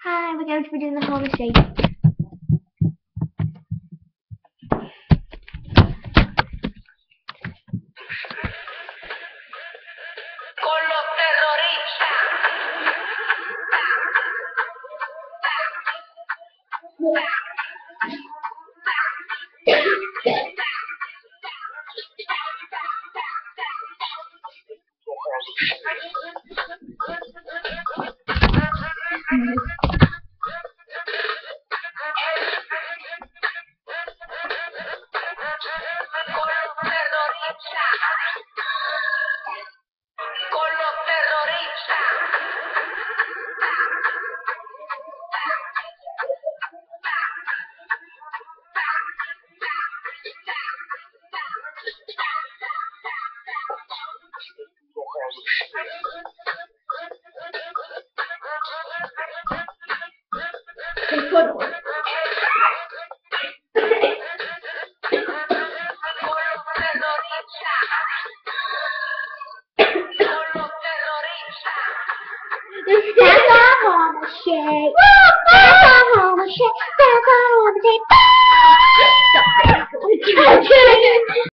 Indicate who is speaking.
Speaker 1: Hi, we're going to be doing the Harlem Shake.
Speaker 2: Con los terroristas. Con los terroristas.
Speaker 1: That's our Harlem Shake. That's our Harlem Shake. That's our Harlem Shake.